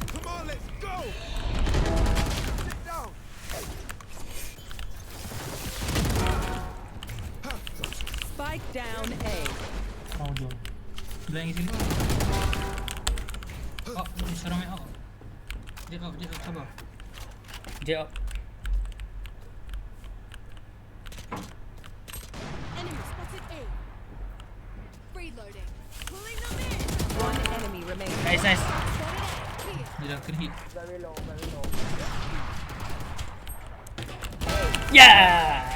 Come on, let's go. Sit down. Spike down A. Mau jauh. Sebelah yang sini. Oh, serang main out. Jet out, sabar. Jet out. Enemy spotted A. Reloading. Pulling them in. One enemy remaining. Nice. Spotted A. Here. Dia dah kena hit. Very low, very low. Yeah!